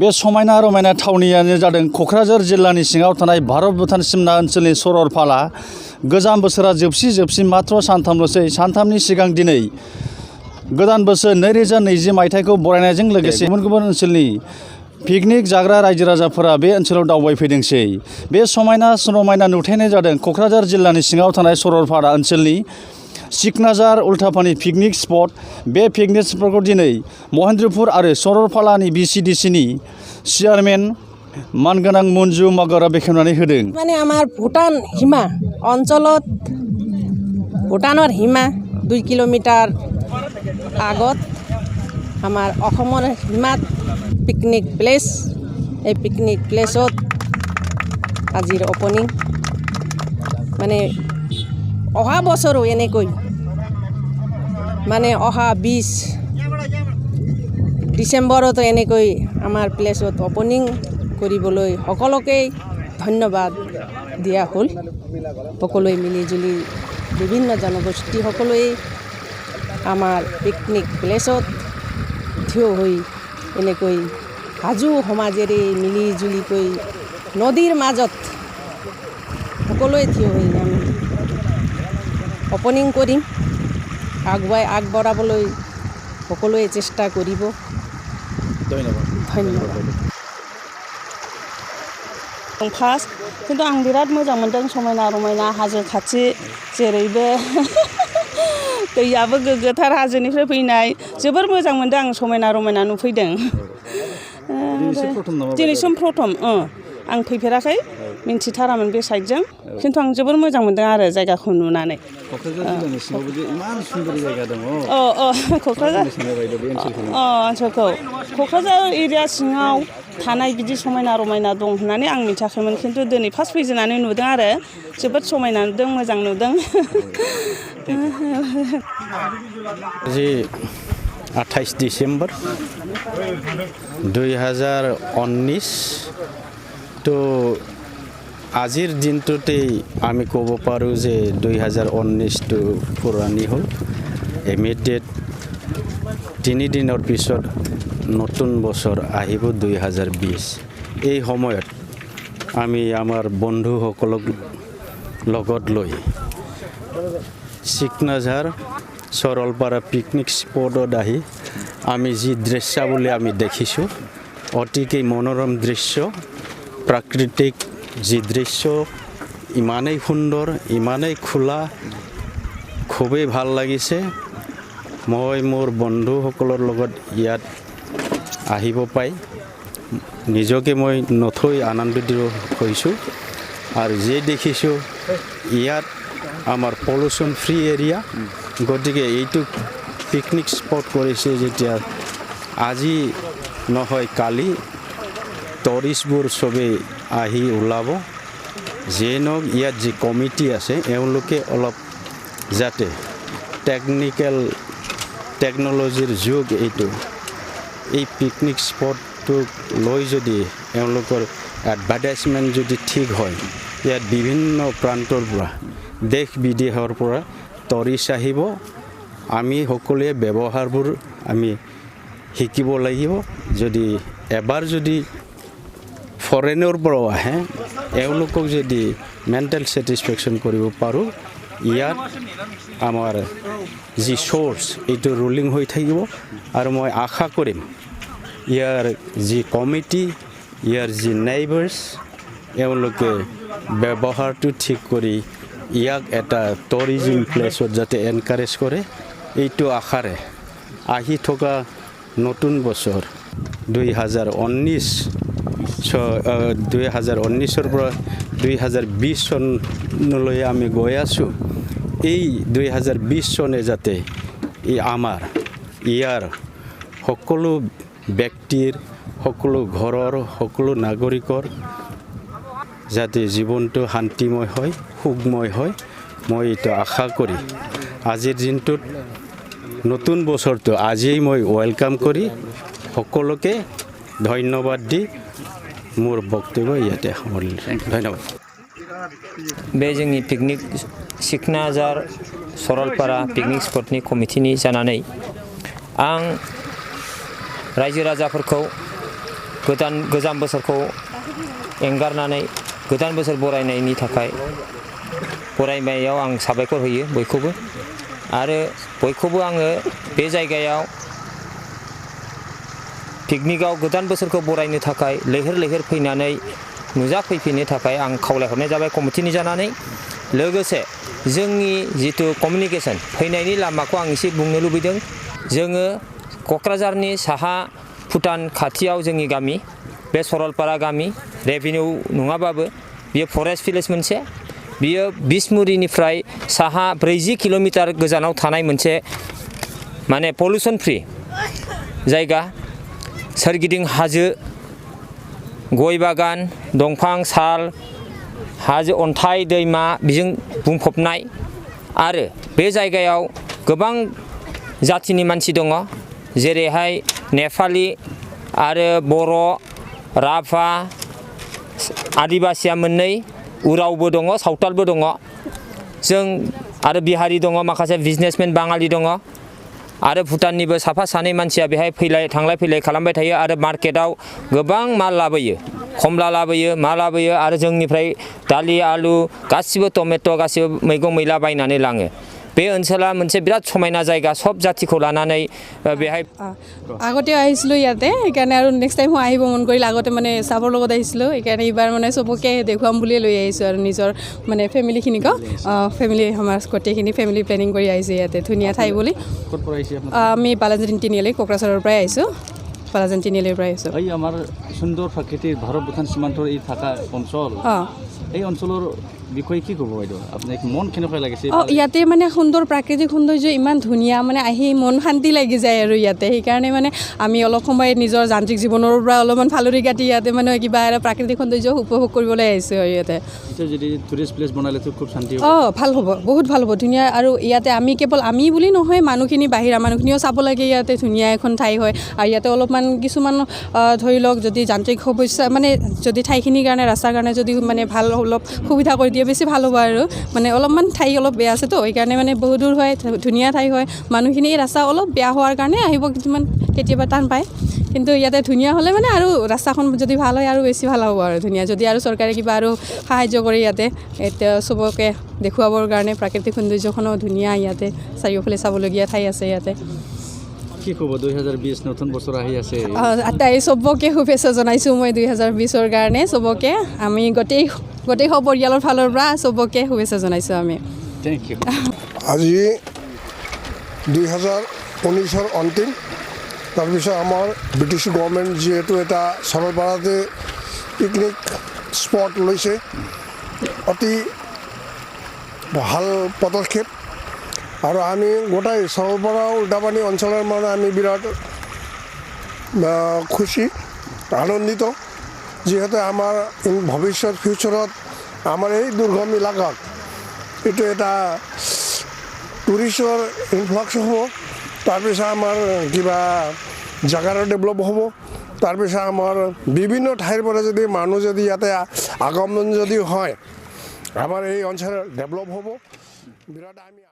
बे समायना रमायना थावनियानो जादों क'क्राझार जिल्लानि सिङाव थानाय भारत भुटान सिमना ओनसोलनि सरलपारा। गोजाम बोसोरा जोबसि मात्र सानथामल'सै। सानथामनि सिगां दिनै गोदान बोसोर 2020 मायथाइखौ बरायनायजों लोगोसे गुबुन गुबुन ओनसोलनि पिकनिक जाग्रा रायजो राजाफोरा बे ओनसोलाव दावबायफैदोंसै। बे समायना रमायना नुथायानो जादों क'क्राझार जिल्लानि सिङाव थानाय सरलपारा ओनसोलनि सिकनाझार उल्थापानि पिकनिक स्पट। बे पिकनिक स्पटखौ दिनै महेन्द्रपुर आरो सरलपारानि BCDCनि चेयारमेन मानगोनां मन्जु मगरआ बेखेवनानै होदों। माने आमार भूटान हिमा अञ्चলত भूटानर हिमा 2 किलोमिटार আগত আমাৰ অসমৰ হিমাত পিকনিক প্লেচ। এই পিকনিক প্লেচত আজিৰ অপেনিং মানে অহা বছৰো এনেকৈ মানে অহা 20 ডিচেম্বৰতো এনেকৈ আমাৰ প্লেচত অপেনিং কৰিবলৈ সকলোকে ধন্যবাদ দিয়া হ'ল। সকলোৱে মিলিজুলি বিভিন্ন জনগোষ্ঠী সকলোৱে আমাৰ পিকনিক প্লেচত থিয় হৈ এনেকৈ হাজু সমাজেৰে মিলিজুলিকৈ নদীৰ মাজত সকলোৱে থিয় হৈ আমি অপেনিং কৰিম। আগবঢ়াবলৈ সকলোৱে চেষ্টা কৰিব। ধন্যবাদ। फार्स्ट खिन्थु आं बिराद मोजां मोनदों। समायना रमायना हाजो खाथि जेरैबो दैयाबो गोग्गोथार हाजोनिफ्राय फैनाय जोबोर मोजां मोनदों। आं समायना रमायना नुफैदों। दिनैसिम प्रथम आं फैफेराखै मिन्थिथारामोन बे साइडजों खिन्थु आं जोबोर मोजां मोनदों आरो जायगाखौ नुनानै। क'क्राझार जिल्लानि सिङावबो जे इमान सुन्दर जायगा दङ। क'क्राझार ओनसोलखौ क'क्राझार एरिया सिङाव थानाय बिदि समायना रमायना दं होननानै आं मिथियाखैमोन खिन्थु दिनै फार्स्ट फैजेननानै नुदों आरो जोबोद समायना नुदों मोजां नुदों। जी 28 ডিসেম্বর 2019 তো আজিৰ দিনটোতেই আমি ক'ব পাৰোঁ যে 2019টো পুৰণি হ'ল। ইমিডিয়েট 3 দিনৰ পিছত নতুন বছৰ আহিব 2020। এই সময়ত আমি আমাৰ বন্ধুসকলক লগত লৈ সিকনাঝাৰ सरलपारा पिकनिक स्पटत आহি আমি যি দৃশ্যাৱলী আমি দেখিছোঁ অতিকৈ মনোৰম দৃশ্য। প্ৰাকৃতিক যি দৃশ্য ইমানেই সুন্দৰ ইমানেই খোলা খুবেই ভাল লাগিছে। মই মোৰ বন্ধুসকলৰ লগত ইয়াত আহিব পাই নিজকে মই নথৈ আনন্দিত হৈছোঁ। আৰু যি দেখিছোঁ ইয়াত আমাৰ পলিউশ্যন ফ্ৰী এৰিয়া। গতিকে এইটো পিকনিক স্পট কৰিছে যেতিয়া আজি নহয় কালি টুৰিষ্টবোৰ চবেই আহি ওলাব। যিয়ে নহওক ইয়াত যি কমিটি আছে এওঁলোকে অলপ যাতে টেকন'লজিৰ যুগ এইটো এই পিকনিক স্পটটোক লৈ যদি এওঁলোকৰ এডভাৰটাইজমেণ্ট যদি ঠিক হয় ইয়াত বিভিন্ন প্ৰান্তৰ পৰা দেশ বিদেশৰ পৰা টুৰিষ্ট আহিব। আমি সকলোৱে ব্যৱহাৰবোৰ আমি শিকিব লাগিব। যদি এবাৰ যদি ফৰেনৰ পৰা আহে এওঁলোকক যদি মেণ্টেল ছেটিছফেকশ্যন কৰিব পাৰোঁ ইয়াত আমাৰ যি চ'ৰ্চ এইটো ৰুলিং হৈ থাকিব। আৰু মই আশা কৰিম ইয়াৰ যি কমিটি ইয়াৰ যি নেইবাৰ্ছ এওঁলোকে ব্যৱহাৰটো ঠিক কৰি ইয়াক এটা টুৰিজিম প্লেচত যাতে এনকাৰেজ কৰে এইটো আশাৰে আহি থকা নতুন বছৰ 2019ৰ পৰা 2020 চনলৈ আমি গৈ আছোঁ। এই 2020 চনে যাতে এই আমাৰ ইয়াৰ সকলো ব্যক্তিৰ সকলো ঘৰৰ সকলো নাগৰিকৰ যাতে জীৱনটো শান্তিময় হয় সুখময় হয় মই এইটো আশা কৰি আজিৰ দিনটোত নতুন বছৰটো আজিয়েই মই ওয়েলকাম কৰি সকলোকে ধন্যবাদ দি মোৰ বক্তব্য ইয়াতে সামৰিলোঁ। ধন্যবাদ। बे जोंनि पिकनिक सिकनाझार सरलपारा पिकनिक स्पटनि कमिटिनि जानानै आं रायजो राजाफोरखौ गोजाम बोसोरखौ एंगारनानै गोदान बोसोर बरायनायनि थाखाय बरायनायाव आं साबायखर होयो बयखौबो आरो बयखौबो आङो बे जायगायाव पिकनिकआव गोदान बोसोरखौ बरायनो थाखाय लैहोर लैहोर फैनानै नुजाफैफिननो थाखाय आं खावलायहरनाय जाबाय कमिटिनि जानानै लोगोसे जोंनि जितु कमिउनिकेशन फैनायनि लामाखौ आं एसे बुंनो लुबैदों जोङो क'क्राझारनि साहा भुटान खाथियाव जोंनि गामि बे सरलपारा गामि रेभिनिउ नङाबाबो बियो फरेस्ट भिलेज मोनसे बियो बिसमुरिनिफ्राय साहा 40 किल'मिटार गोजानाव थानाय मोनसे माने पल्युसन फ्रि जायगा सोरगिदिं हाजो गय बागान दंफां साल हाजो अन्थाइ दैमा बिजों बुंफबनाय आरो बे जायगायाव गोबां जातिनि मानसि दङ जेरैहाय नेपालि आरो बर' राभा आदिबासिया मोननै उरावबो दङ सावतालबो दङ जों आरो बिहारि दङ माखासे बिजनेसमेन बाङालि दङ आरो भुटाननिबो साफा सानै मानसिया बेहाय थांलाय फैलाय खालामबाय थायो आरो मार्केटाव गोबां माल लाबोयो खमला लाबोयो मा लाबोयो आरो जोंनिफ्राय दालि आलु गासिबो टमेट' गासिबो मैगं मैला बायनानै लाङो बे ओनसोला मोनसे बिराद समायना जायगा सब जातिखौ लानानै बेहाय আগতে আহিছিলোঁ ইয়াতে সেইকাৰণে আৰু নেক্সট টাইমো আহিব মন কৰিলে আগতে মানে চাবৰ লগত আহিছিলোঁ সেইকাৰণে এইবাৰ মানে চবকে দেখুৱাম বুলিয়ে লৈ আহিছোঁ আৰু নিজৰ মানে ফেমিলিখিনিকো ফেমিলি আমাৰ গোটেইখিনি ফেমিলি প্লেনিং কৰি আহিছোঁ ইয়াতে ধুনীয়া ঠাই বুলি আমি বালাজান তিনিআলি কোকৰাঝাৰৰ পৰাই আহিছোঁ বালাজান তিনিআলিৰ পৰাই আহিছোঁ এই আমাৰ সুন্দৰ প্ৰাকৃতিক ভাৰত ভূটান সীমান্তৰ এই থকা অঞ্চল এই অঞ্চলৰ বিষয়ে কি ক'ব বাইদেউ আপোনাক মন কেনেকুৱা লাগিছে ইয়াতে মানে সুন্দৰ প্ৰাকৃতিক সৌন্দৰ্য ইমান ধুনীয়া মানে আহি মন শান্তি লাগি যায় আৰু ইয়াতে সেইকাৰণে মানে আমি অলপ সময় নিজৰ যান্ত্ৰিক জীৱনৰ পৰা অলপমান ফালৰি কাটি ইয়াতে মানে কিবা এটা প্ৰাকৃতিক সৌন্দৰ্য উপভোগ কৰিবলৈ আহিছোঁ ইয়াতে যদি টুৰিষ্ট প্লেচ বনালেতো খুব শান্তি হ'ব ভাল হ'ব বহুত ভাল হ'ব ধুনীয়া আৰু ইয়াতে আমি কেৱল আমি বুলি নহয় মানুহখিনি বাহিৰা মানুহখিনিও চাব লাগে ইয়াতে ধুনীয়া এখন ঠাই হয় আৰু ইয়াতে অলপমান কিছুমান ধৰি লওক যদি যান্ত্ৰিক সমস্যা মানে যদি ঠাইখিনিৰ কাৰণে ৰাস্তাৰ কাৰণে যদি মানে ভাল অলপ সুবিধা কৰি দিয়ে বেছি ভাল হ'ব আৰু মানে অলপমান ঠাই অলপ বেয়া আছেতো সেইকাৰণে মানে বহুত দূৰ হয় ধুনীয়া ঠাই হয় মানুহখিনি এই ৰাস্তা অলপ বেয়া হোৱাৰ কাৰণে আহিব কিছুমান কেতিয়াবা টান পায় কিন্তু ইয়াতে ধুনীয়া হ'লে মানে আৰু ৰাস্তাখন যদি ভাল হয় আৰু বেছি ভাল হ'ব আৰু ধুনীয়া যদি আৰু চৰকাৰে কিবা আৰু সাহায্য কৰে ইয়াতে এতিয়া চবকে দেখুৱাবৰ কাৰণে প্ৰাকৃতিক সৌন্দৰ্যখনো ধুনীয়া ইয়াতে চাৰিওফালে চাবলগীয়া ঠাই আছে ইয়াতে কি ক'ব 2020 নতুন বছৰ আহি আছে তাই চবকে শুভেচ্ছা জনাইছোঁ মই 2020ৰ কাৰণে চবকে আমি গোটেই পৰিয়ালৰ ফালৰ পৰা চবকে শুভেচ্ছা জনাইছোঁ আমি থেংক ইউ আজি 2019ৰ অন্তিম তাৰপিছত আমাৰ ব্ৰিটিছ গভৰ্ণমেণ্ট যিহেতু এটা সৰলপাৰাতে পিকনিক স্পট লৈছে অতি ভাল পদক্ষেপ আৰু আমি গোটেই সৰলপাৰা উল্টাপানী অঞ্চলৰ মানে আমি বিৰাট খুশি আনন্দিত যিহেতু আমাৰ ভৱিষ্যত ফিউচাৰত আমাৰ এই দুৰ্গম এলেকাত এইটো এটা টুৰিষ্টৰ ইনফ্লাক্স হ'ব তাৰপিছত আমাৰ কিবা জাগাৰো ডেভেলপ হ'ব তাৰপিছত আমাৰ বিভিন্ন ঠাইৰ পৰা যদি মানুহ যদি ইয়াতে আগমন যদি হয় আমাৰ এই অঞ্চল ডেভেলপ হ'ব বিৰাট আমি